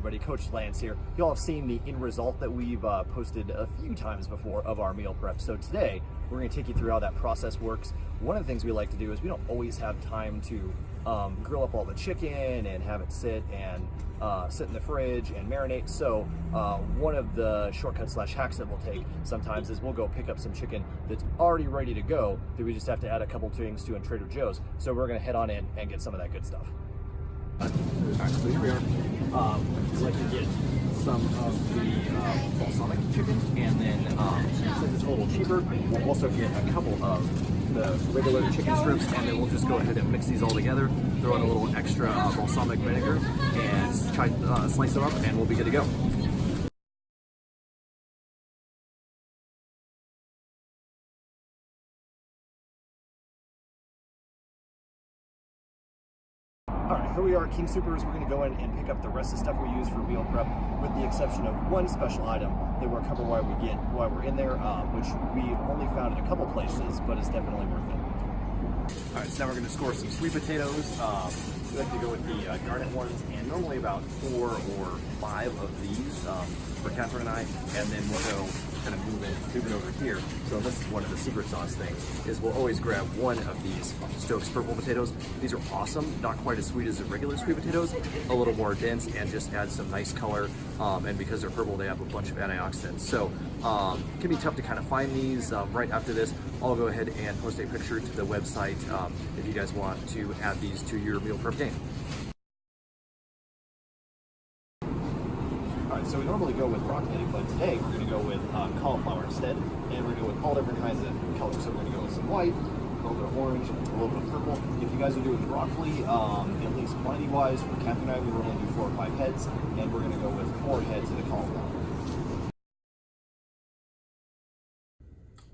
everybody, Coach Lance here. Y'all have seen the end result that we've posted a few times before of our meal prep. So today, we're gonna take you through how that process works. One of the things we like to do is we don't always have time to grill up all the chicken and have it sit in the fridge and marinate. So one of the shortcuts / hacks that we'll take sometimes is we'll go pick up some chicken that's already ready to go that we just have to add a couple things to in Trader Joe's. So we're gonna head on in and get some of that good stuff. Alright, so here we are. I'd like to get some of the balsamic chicken, and then since it's a little cheaper, we'll also get a couple of the regular chicken strips, and then we'll just go ahead and mix these all together, throw in a little extra balsamic vinegar, and slice them up, and we'll be good to go. Alright, here we are at King Soopers. We're going to go in and pick up the rest of the stuff we use for meal prep, with the exception of one special item that we're covering while we're in there, which we've only found in a couple places, but it's definitely worth it. Alright, so now we're going to score some sweet potatoes. We like to go with the garnet ones, and normally about 4 or 5 of these for Catherine and I, and then we'll go kind of move it over here. So this is one of the secret sauce things, is we'll always grab one of these Stokes purple potatoes. These are awesome, not quite as sweet as the regular sweet potatoes, a little more dense, and just add some nice color, and because they're purple, they have a bunch of antioxidants. So it can be tough to kind of find these. Right after this, I'll go ahead and post a picture to the website if you guys want to add these to your meal prep game. Alright, so we normally go with broccoli, but today we're going to go with cauliflower instead, and we're going to go with all different kinds of colors. So we're going to go with some white, a little bit of orange, a little bit of purple. If you guys are doing broccoli, at least quantity-wise, for Catherine and I, we normally do 4 or 5 heads, and we're going to go with 4 heads of the cauliflower.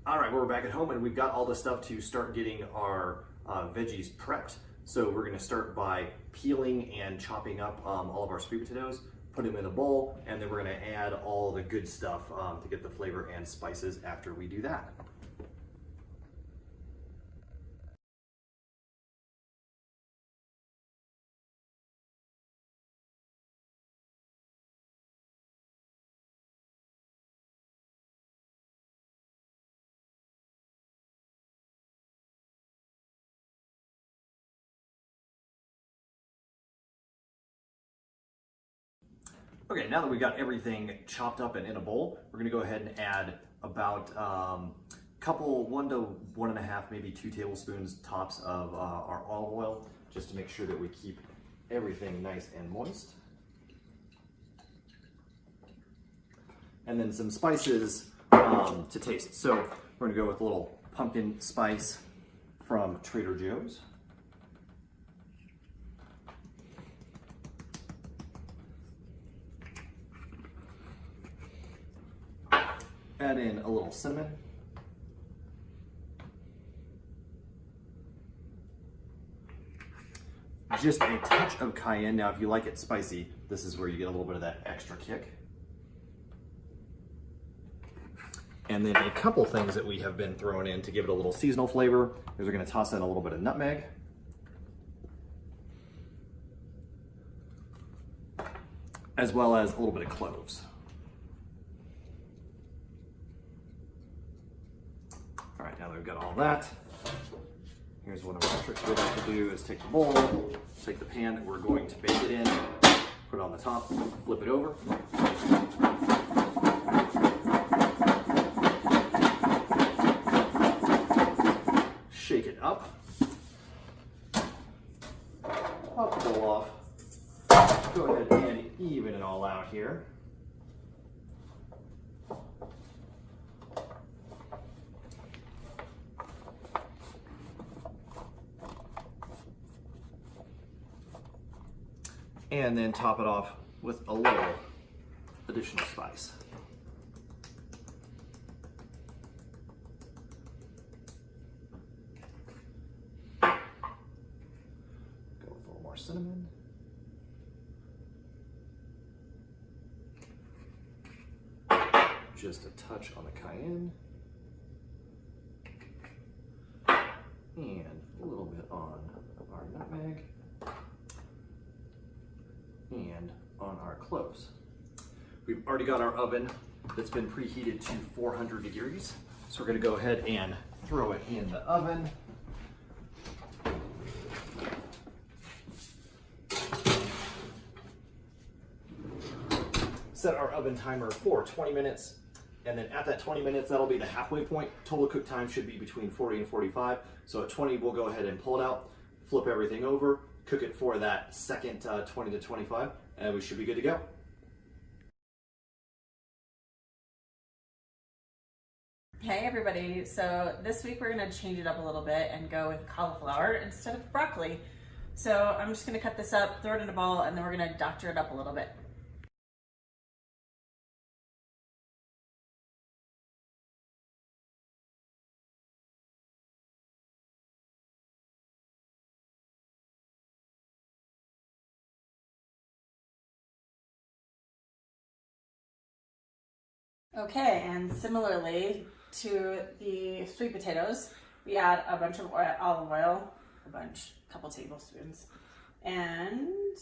Alright, we're back at home, and we've got all the stuff to start getting our veggies prepped. So we're going to start by peeling and chopping up all of our sweet potatoes, put them in a bowl, and then we're going to add all the good stuff to get the flavor and spices after we do that. Okay, now that we've got everything chopped up and in a bowl, we're gonna go ahead and add about 1 to 1.5, maybe 2 tablespoons tops of our olive oil, just to make sure that we keep everything nice and moist. And then some spices to taste. So we're gonna go with a little pumpkin spice from Trader Joe's. Add in a little cinnamon. Just a touch of cayenne. Now, if you like it spicy, this is where you get a little bit of that extra kick. And then a couple things that we have been throwing in to give it a little seasonal flavor is we're going to toss in a little bit of nutmeg. As well as a little bit of cloves. All right, now that we've got all that, here's one of our tricks we like to do is take the bowl, take the pan that we're going to bake it in, put it on the top, flip it over. Shake it up. Pop the bowl off. Go ahead and even it all out here. And then top it off with a little additional spice. Go with a little more cinnamon. Just a touch on the cayenne. And a little bit on our nutmeg. And on on our cloves. We've already got our oven that's been preheated to 400 degrees. So we're gonna go ahead and throw it in the oven. Set our oven timer for 20 minutes. And then at that 20 minutes, that'll be the halfway point. Total cook time should be between 40 and 45. So at 20, we'll go ahead and pull it out, flip everything over, cook it for that second 20 to 25, and we should be good to go. Hey everybody, so this week we're gonna change it up a little bit and go with cauliflower instead of broccoli. So I'm just gonna cut this up, throw it in a bowl, and then we're gonna doctor it up a little bit. Okay, and similarly to the sweet potatoes, we add a bunch of olive oil, a couple tablespoons. And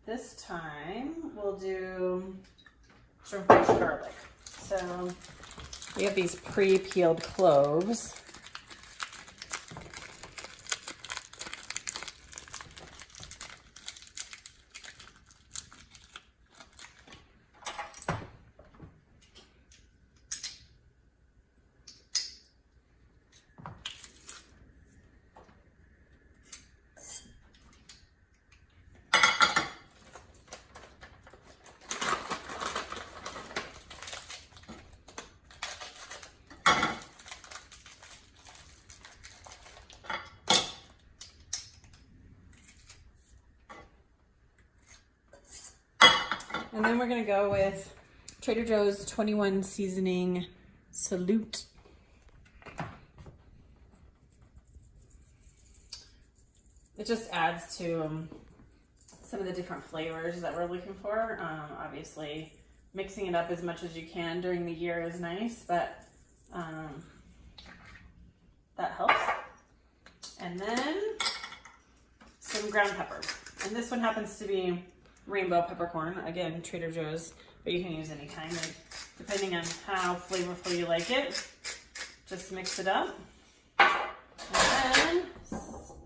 this time we'll do some fresh garlic. So we have these pre-peeled cloves. And then we're gonna go with Trader Joe's 21 seasoning Salute. It just adds to some of the different flavors that we're looking for. Obviously, mixing it up as much as you can during the year is nice, but that helps. And then some ground pepper. And this one happens to be rainbow peppercorn, again, Trader Joe's, but you can use any kind, depending on how flavorful you like it. Just mix it up. And then,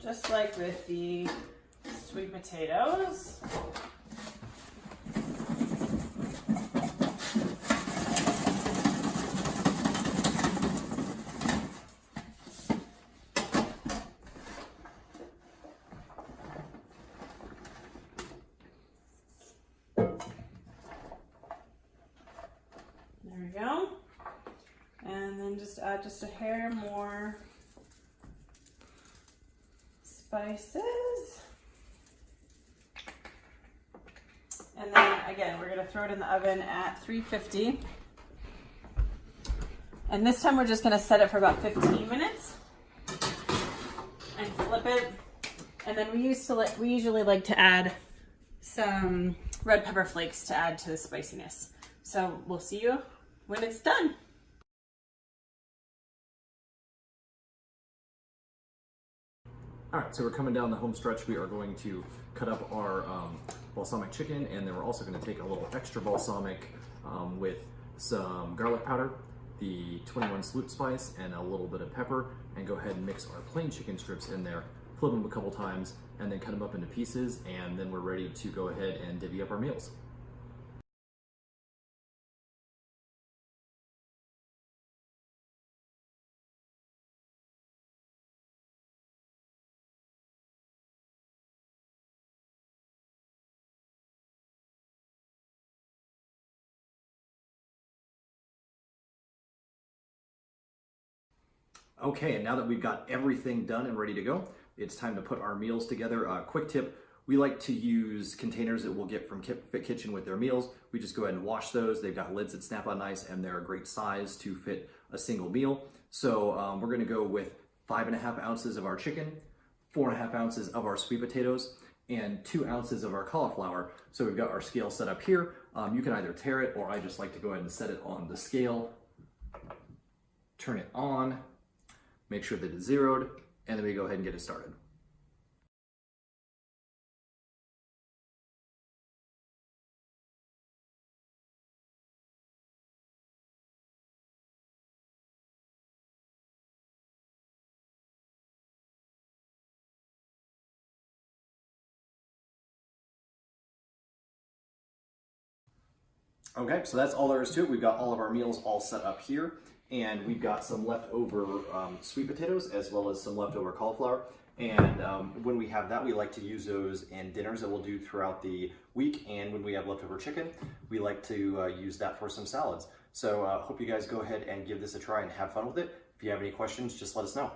just like with the sweet potatoes, there we go. And then just add just a hair more spices. And then again, we're gonna throw it in the oven at 350. And this time we're just gonna set it for about 15 minutes and flip it. And then we usually like to add some red pepper flakes to add to the spiciness. So we'll see you when it's done. All right, so we're coming down the home stretch. We are going to cut up our balsamic chicken, and then we're also going to take a little extra balsamic with some garlic powder, the 21 salute spice, and a little bit of pepper, and go ahead and mix our plain chicken strips in there, flip them a couple times, and then cut them up into pieces, and then we're ready to go ahead and divvy up our meals. Okay, and now that we've got everything done and ready to go, it's time to put our meals together. Quick tip, we like to use containers that we'll get from Fit Kitchen with their meals. We just go ahead and wash those. They've got lids that snap on nice, and they're a great size to fit a single meal. So we're gonna go with 5.5 ounces of our chicken, 4.5 ounces of our sweet potatoes, and 2 ounces of our cauliflower. So we've got our scale set up here. You can either tear it, or I just like to go ahead and set it on the scale, turn it on, make sure that it's zeroed, and then we go ahead and get it started. Okay, so that's all there is to it. We've got all of our meals all set up here, and we've got some leftover sweet potatoes as well as some leftover cauliflower. And when we have that, we like to use those in dinners that we'll do throughout the week. And when we have leftover chicken, we like to use that for some salads. So hope you guys go ahead and give this a try and have fun with it. If you have any questions, just let us know.